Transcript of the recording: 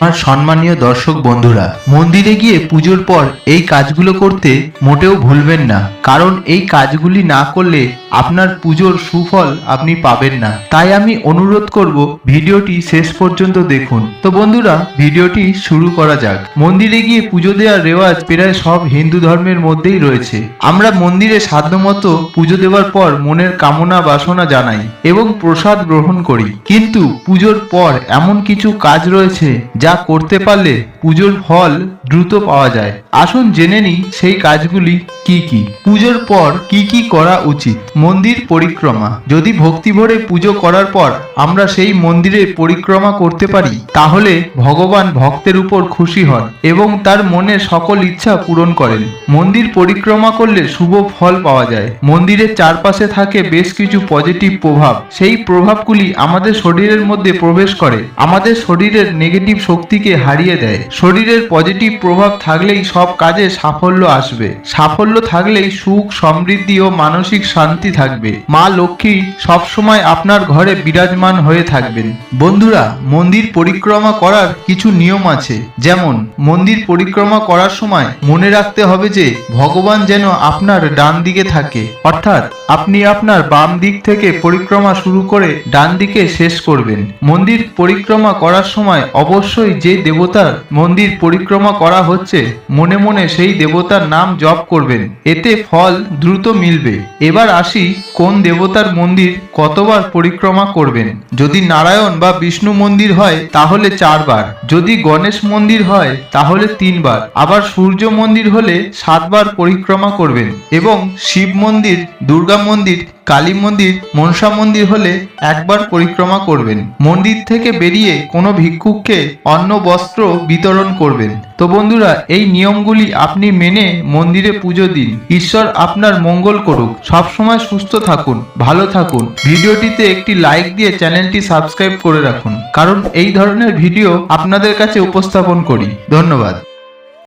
আমার সম্মানীয় দর্শক বন্ধুরা, মন্দিরে গিয়ে পুজোর পর এই কাজগুলো করতে মোটেও ভুলবেন না, কারণ এই কাজগুলি না করলে আপনার পুজোর সুফল আপনি পাবেন না। তাই আমি অনুরোধ করব ভিডিওটি শেষ পর্যন্ত দেখুন। তো বন্ধুরা, ভিডিওটি শুরু করা যাক। মন্দিরে গিয়ে পুজো দেওয়ার রেওয়াজ প্রায় সব হিন্দু ধর্মের মধ্যেই রয়েছে। আমরা মন্দিরে সাধ্যমতো পুজো দেওয়ার পর মনের কামনা বাসনা জানাই এবং প্রসাদ গ্রহণ করি, কিন্তু পুজোর পর এমন কিছু কাজ রয়েছে যা করতে পারলে পুজোর ফল দ্রুত পাওয়া যায়। আসুন জেনে নিই সেই কাজগুলি কি কি। পুজোর পর কি কি করা উচিত। মন্দির পরিক্রমা। যদি ভক্তি ভরে পুজো করার পর আমরা সেই মন্দিরে পরিক্রমা করতে পারি, তাহলে ভগবান ভক্তের উপর খুশি হন এবং তার মনের সকল ইচ্ছা পূরণ করেন। মন্দির পরিক্রমা করলে শুভ ফল পাওয়া যায়। মন্দিরের চারপাশে থাকে বেশ কিছু পজিটিভ প্রভাব। সেই প্রভাবগুলি আমাদের শরীরের মধ্যে প্রবেশ করে, আমাদের শরীরের নেগেটিভ শক্তিকে হারিয়ে দেয়। শরীরের পজিটিভ প্রভাব থাকলেই সব কাজে সাফল্য আসবে। সাফল্য থাকলেই সুখ, সমৃদ্ধি ও মানসিক শান্তি থাকবে। মা লক্ষ্মী সবসময় আপনার ঘরে বিরাজমান হয়ে থাকবেন। বন্ধুরা, মন্দির পরিক্রমা করার কিছু নিয়ম আছে। যেমন, মন্দির পরিক্রমা করার সময় মনে রাখতে হবে যে ভগবান যেন আপনার ডান দিকে থাকে, অর্থাৎ আপনি আপনার বাম দিক থেকে পরিক্রমা শুরু করে ডান দিকে শেষ করবেন। মন্দির পরিক্রমা করার সময় অবশ্যই যে দেবতার মন্দির পরিক্রমা করা হচ্ছে মনে মনে সেই দেবতার নাম জপ করবেন, এতে ফল দ্রুত মিলবে। এবার আসি, কোন দেবতার মন্দির কতবার পরিক্রমা করবেন। যদি নারায়ণ বা বিষ্ণু মন্দির হয় তাহলে 4 বার, যদি গণেশ মন্দির হয় তাহলে 3 বার, আবার সূর্য মন্দির হলে 7 বার পরিক্রমা করবেন এবং শিব মন্দির, দুর্গা মন্দির, কালী মন্দির, মনসা মন্দির হলে 1 বার পরিক্রমা করবেন। মন্দির থেকে বেরিয়ে কোনো ভিক্ষুককে অন্ন বস্ত্র বিতরণ করবেন। তো বন্ধুরা, এই নিয়মগুলি আপনি মেনে মন্দিরে পুজো দিন। ঈশ্বর আপনার মঙ্গল করুক। সবসময় সুস্থ থাকুন, ভালো থাকুন। ভিডিওটিতে একটি লাইক দিয়ে চ্যানেলটি সাবস্ক্রাইব করে রাখুন, কারণ এই ধরনের ভিডিও আপনাদের কাছে উপস্থাপন করি। ধন্যবাদ।